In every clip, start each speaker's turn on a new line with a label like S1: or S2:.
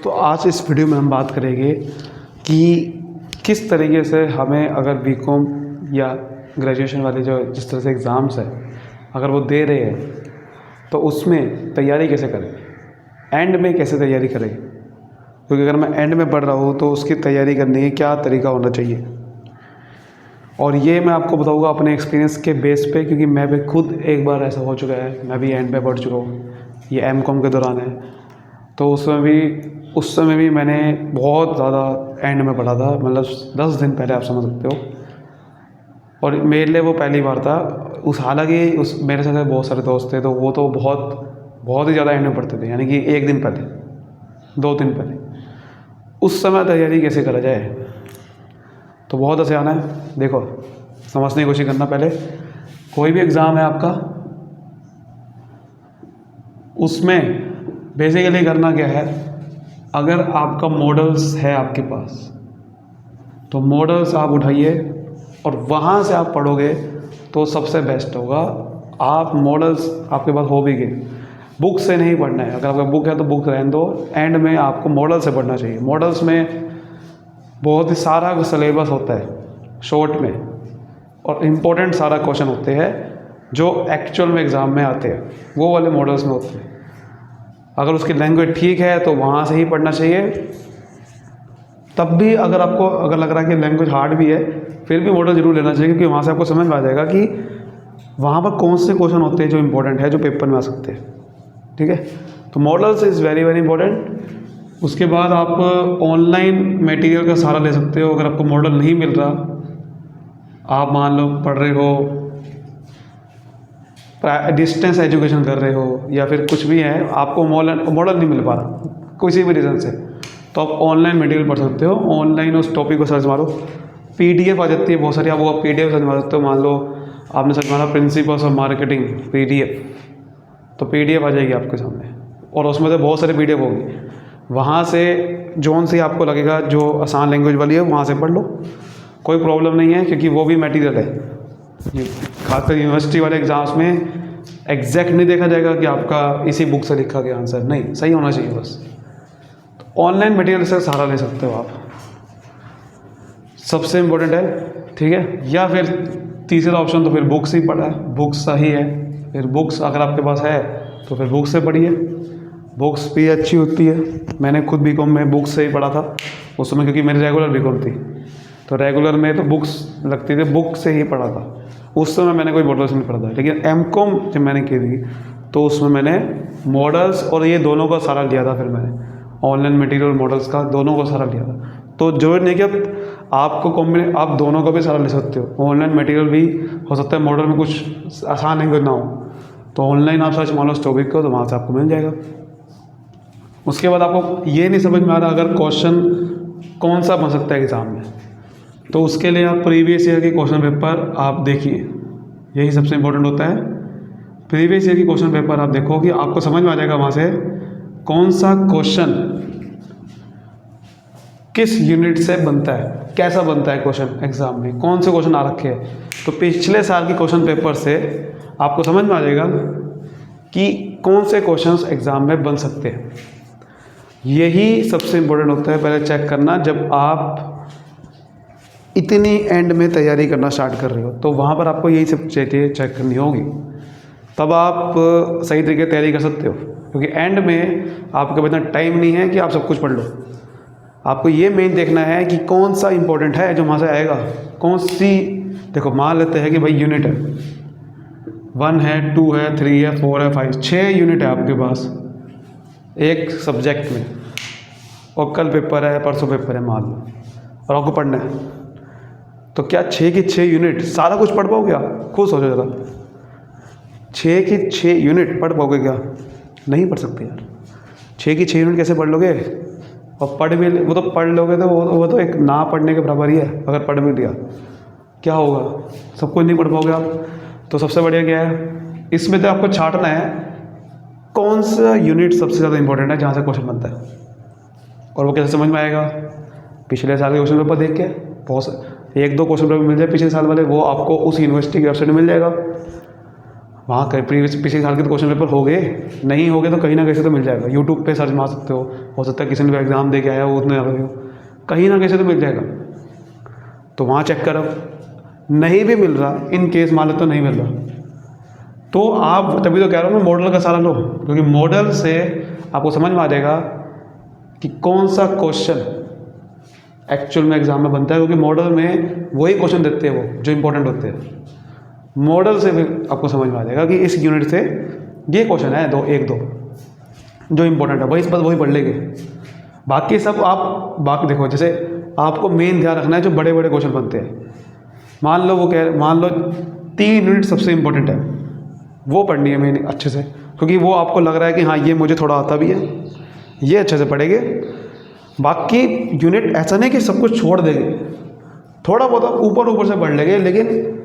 S1: तो आज इस वीडियो में हम बात करेंगे कि किस तरीके से हमें अगर बीकॉम या ग्रेजुएशन वाले जो जिस तरह से एग्ज़ाम्स है अगर वो दे रहे हैं तो उसमें तैयारी कैसे करें, एंड में कैसे तैयारी करें। क्योंकि अगर मैं एंड में पढ़ रहा हूँ तो उसकी तैयारी करने की क्या तरीका होना चाहिए, और ये मैं आपको बताऊँगा अपने एक्सपीरियंस के बेस पे, क्योंकि मैं भी खुद एक बार ऐसा हो चुका है, मैं भी एंड पे पढ़ चुका हूँ। ये एमकॉम के दौरान है, तो उस समय भी मैंने बहुत ज़्यादा एंड में पढ़ा था, मतलब 10 दिन पहले, आप समझ सकते हो। और मेरे लिए वो पहली बार था। हालांकि मेरे साथ बहुत सारे दोस्त थे, तो वो तो बहुत ही ज़्यादा एंड में पढ़ते थे, यानी कि 1 दिन पहले, 2 दिन पहले। उस समय तैयारी कैसे करा जाए, तो बहुत आसान है। देखो, समझने की कोशिश करना। पहले कोई भी एग्ज़ाम है आपका, उसमें बेसिकली करना क्या है, अगर आपका मॉडल्स है आपके पास तो मॉडल्स आप उठाइए और वहाँ से आप पढ़ोगे तो सबसे बेस्ट होगा। आप मॉडल्स आपके पास हो भी गए, बुक से नहीं पढ़ना है। अगर आपका बुक है तो बुक रहने दो, एंड में आपको मॉडल से पढ़ना चाहिए। मॉडल्स में बहुत ही सारा सिलेबस होता है शॉर्ट में, और इम्पोर्टेंट सारा क्वेश्चन होते हैं जो एक्चुअल में एग्ज़ाम में आते हैं, वो वाले मॉडल्स में होते हैं। अगर उसकी लैंग्वेज ठीक है तो वहाँ से ही पढ़ना चाहिए। तब भी अगर लग रहा है कि लैंग्वेज हार्ड भी है, फिर भी मॉडल जरूर लेना चाहिए, क्योंकि वहाँ से आपको समझ में आ जाएगा कि वहाँ पर कौन से क्वेश्चन होते हैं जो इम्पोर्टेंट है, जो पेपर में आ सकते हैं। ठीक है, तो models is very very important. उसके बाद आप ऑनलाइन मटेरियल का सहारा ले सकते हो। अगर आपको मॉडल नहीं मिल रहा, आप मान लो पढ़ रहे हो, डिस्टेंस एजुकेशन कर रहे हो, या फिर कुछ भी है, आपको मॉडल नहीं मिल पा रहा किसी भी रीज़न से, तो आप ऑनलाइन मटेरियल पढ़ सकते हो। ऑनलाइन उस टॉपिक को सर्च मारो, पीडीएफ आ जाती है बहुत सारी, आप वो पीडीएफ सर्च मार सकते हो। मान लो आपने सर्च मारा प्रिंसिपल्स ऑफ मार्केटिंग पीडीएफ, तो पीडीएफ आ जाएगी आपके सामने, और उसमें तो बहुत सारी पीडीएफ होगी। वहाँ से जोन से आपको लगेगा जो आसान लैंग्वेज वाली है, वहाँ से पढ़ लो, कोई प्रॉब्लम नहीं है, क्योंकि वो भी मटेरियल है। खासकर यूनिवर्सिटी वाले एग्ज़ाम्स में एग्जैक्ट नहीं देखा जाएगा कि आपका इसी बुक से लिखा गया आंसर, नहीं, सही होना चाहिए बस। तो ऑनलाइन मटेरियल से सहारा ले सकते हो आप, सबसे इम्पोर्टेंट है। ठीक है, या फिर तीसरा ऑप्शन तो फिर बुक्स ही पढ़ा है, बुक्स सही है। फिर बुक्स अगर आपके पास है तो फिर बुक्स से पढ़िए, बुक्स भी अच्छी होती है। मैंने खुद बीकॉम में बुक्स से ही पढ़ा था उस समय, क्योंकि मेरी रेगुलर बीकॉम थी, तो रेगुलर में तो बुक्स लगती थी, बुक से ही पढ़ा था। उस समय मैंने कोई मॉडल्स नहीं पढ़ा था। लेकिन एमकॉम जब मैंने की थी तो उसमें मैंने मॉडल्स और ये दोनों का सहारा लिया था। फिर मैंने ऑनलाइन मटेरियल, मॉडल्स का, दोनों का सहारा लिया था। तो जरूरी नहीं कि आपको आप दोनों का भी सहारा ले सकते हो। ऑनलाइन मटेरियल भी हो सकता है मॉडल में कुछ आसान लैंग्वेज ना हो, तो ऑनलाइन आप सर्च मान लो उस टॉपिक को, तो वहाँ से आपको मिल जाएगा। उसके बाद आपको ये नहीं समझ में आ रहा अगर क्वेश्चन कौन सा बन सकता है एग्ज़ाम में, तो उसके लिए आप प्रीवियस ईयर के क्वेश्चन पेपर आप देखिए, यही सबसे इम्पोर्टेंट होता है। प्रीवियस ईयर की क्वेश्चन पेपर आप देखो कि आपको समझ में आ जाएगा वहाँ से कौन सा क्वेश्चन किस यूनिट से बनता है, कैसा बनता है क्वेश्चन एग्ज़ाम में, कौन से क्वेश्चन आ रखे हैं। तो पिछले साल के क्वेश्चन पेपर से आपको समझ में आ जाएगा कि कौन से क्वेश्चंस एग्ज़ाम में बन सकते हैं। यही सबसे इम्पोर्टेंट होता है पहले चेक करना। जब आप इतनी एंड में तैयारी करना स्टार्ट कर रहे हो, तो वहाँ पर आपको यही सब चीज़ें चेक करनी होगी, तब आप सही तरीके से तैयारी कर सकते हो। क्योंकि एंड में आपके पास इतना टाइम नहीं है कि आप सब कुछ पढ़ लो। आपको ये मेन देखना है कि कौन सा इंपॉर्टेंट है जो वहाँ से आएगा, कौन सी। देखो, मान लेते हैं कि भाई यूनिट है, 1 है, 2 है, 3 है, 4 है, 5, 6 यूनिट है आपके पास एक सब्जेक्ट में, और कल पेपर है, परसों पेपर है मान लो, और आपको पढ़ना है। तो क्या 6 की 6 यूनिट सारा कुछ पढ़ पाओगे आप? खुद सोचो ज़रा, 6 की 6 यूनिट पढ़ पाओगे क्या? नहीं पढ़ सकते यार। 6 की 6 यूनिट कैसे पढ़ लोगे? और पढ़ भी, वो तो पढ़ लोगे तो वो तो एक ना पढ़ने के बराबर ही है। अगर पढ़ भी लिया क्या होगा, सब कुछ नहीं पढ़ पाओगे आप। तो सबसे बढ़िया क्या है, इसमें तो आपको छांटना है कौन सा यूनिट सबसे ज़्यादा इंपॉर्टेंट है जहाँ से क्वेश्चन बनता है। और वो कैसे समझ में आएगा? पिछले साल के क्वेश्चन पेपर देख के, बहुत 1-2 क्वेश्चन पेपर मिल जाए पिछले साल वाले, वो आपको उस यूनिवर्सिटी की वेबसाइट में मिल जाएगा। वहाँ कहीं पिछले साल के तो क्वेश्चन पेपर हो गए, नहीं हो गए तो कहीं ना कहीं से तो मिल जाएगा। यूट्यूब पे सर्च मार सकते हो सकता है किसी ने भी एग्ज़ाम दे के आया हो, उतने हो, कहीं ना कहीं से तो मिल जाएगा, तो वहाँ चेक करो। नहीं भी मिल रहा, इन केस मान लो तो नहीं मिल रहा, तो आप तभी तो कह रहा हूँ मैं मॉडल का सहारा लो, क्योंकि मॉडल से आपको समझ में आ जाएगा कि कौन सा क्वेश्चन एक्चुअल में एग्ज़ाम में बनता है, क्योंकि मॉडल में वही क्वेश्चन देते हैं वो जो इंपॉर्टेंट होते हैं। मॉडल से भी आपको समझ में आ जाएगा कि इस यूनिट से ये क्वेश्चन है एक दो जो इंपॉर्टेंट है, वही बस वही पढ़ लेंगे। बाकी सब आप बाकी देखो, जैसे आपको मेन ध्यान रखना है जो बड़े बड़े क्वेश्चन बनते हैं। मान लो 3 यूनिट सबसे इंपॉर्टेंट है, वो पढ़नी है मेन अच्छे से, क्योंकि वो आपको लग रहा है कि हाँ ये मुझे थोड़ा आता भी है, ये अच्छे से पढ़ेंगे। बाकी यूनिट ऐसा नहीं कि सब कुछ छोड़ देंगे, थोड़ा बहुत ऊपर से पढ़ लेंगे, लेकिन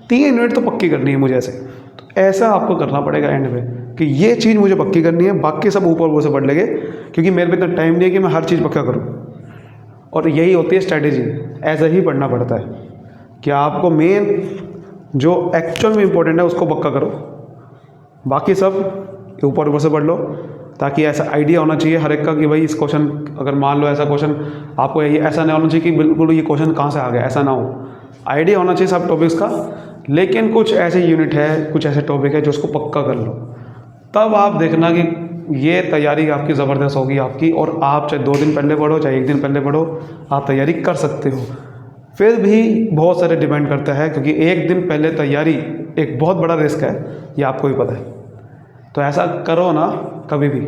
S1: 3 यूनिट तो पक्की करनी है मुझे ऐसे। तो ऐसा आपको करना पड़ेगा एंड में कि ये चीज़ मुझे पक्की करनी है, बाकी सब ऊपर से पढ़ लेंगे, क्योंकि मेरे पे इतना टाइम नहीं है कि मैं हर चीज़ पक्का करूँ। और यही होती है स्ट्रैटेजी, ऐसा ही पढ़ना पड़ता है कि आपको मेन जो एक्चुअल में इम्पोर्टेंट है उसको पक्का करो, बाकी सब ऊपर से पढ़ लो, ताकि ऐसा आइडिया होना चाहिए हर एक का कि भाई इस क्वेश्चन, अगर मान लो ऐसा क्वेश्चन आपको ये ऐसा नहीं होना चाहिए कि बिल्कुल ये क्वेश्चन कहाँ से आ गया, ऐसा ना हो। आइडिया होना चाहिए सब टॉपिक्स का, लेकिन कुछ ऐसे यूनिट है, कुछ ऐसे टॉपिक है जो उसको पक्का कर लो, तब आप देखना कि ये तैयारी आपकी ज़बरदस्त होगी आपकी। और आप चाहे 2 दिन पहले पढ़ो, चाहे 1 दिन पहले पढ़ो, आप तैयारी कर सकते हो। फिर भी बहुत सारे डिपेंड करता है, क्योंकि 1 दिन पहले तैयारी एक बहुत बड़ा रिस्क है, ये आपको भी पता है। तो ऐसा करो ना कभी भी।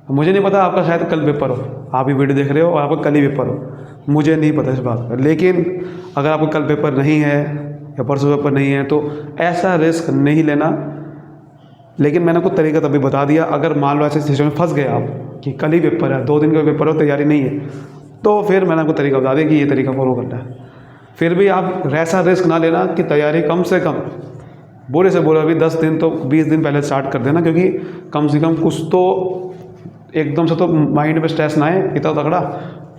S1: मुझे नहीं पता, आपका शायद कल पेपर हो, आप ही वीडियो देख रहे हो और आपका कल ही पेपर हो, मुझे नहीं पता इस बात का। लेकिन अगर आपको कल पेपर नहीं है या परसों पेपर नहीं है तो ऐसा रिस्क नहीं लेना। लेकिन मैंने कुछ तरीका तभी बता दिया। अगर मान लो ऐसे सिचुएशन में फंस गए आप कि कल ही पेपर है, 2 दिन का पेपर हो, तैयारी नहीं है, तो फिर मैंने आपको तरीका बता दिया कि ये तरीका फॉलो करना है। फिर भी आप ऐसा रिस्क ना लेना कि तैयारी कम से कम बोले से बोले अभी 10 दिन तो 20 दिन पहले स्टार्ट कर देना, क्योंकि कम से कम कुछ तो एकदम से तो माइंड पे स्ट्रेस ना आए इतना तगड़ा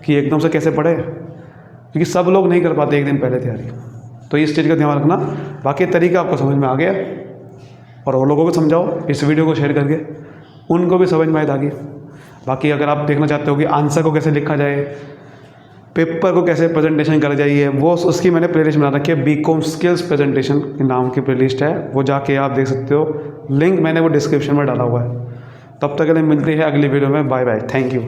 S1: कि एकदम से कैसे पढ़े, क्योंकि सब लोग नहीं कर पाते 1 दिन पहले तैयारी। तो इस चीज़ का ध्यान रखना। बाकी तरीका आपको समझ में आ गया, और लोगों को समझाओ इस वीडियो को शेयर करके, उनको भी समझ में आ गई। बाकी अगर आप देखना चाहते हो कि आंसर को कैसे लिखा जाए, पेपर को कैसे प्रेजेंटेशन करा जाइए, वो उसकी मैंने प्लेलिस्ट बना रखी है, बीकॉम स्किल्स प्रेजेंटेशन के नाम की प्लेलिस्ट है, वो जाके आप देख सकते हो। लिंक मैंने वो डिस्क्रिप्शन में डाला हुआ है। तब तक के लिए मिलते हैं अगली वीडियो में। Bye bye, thank you.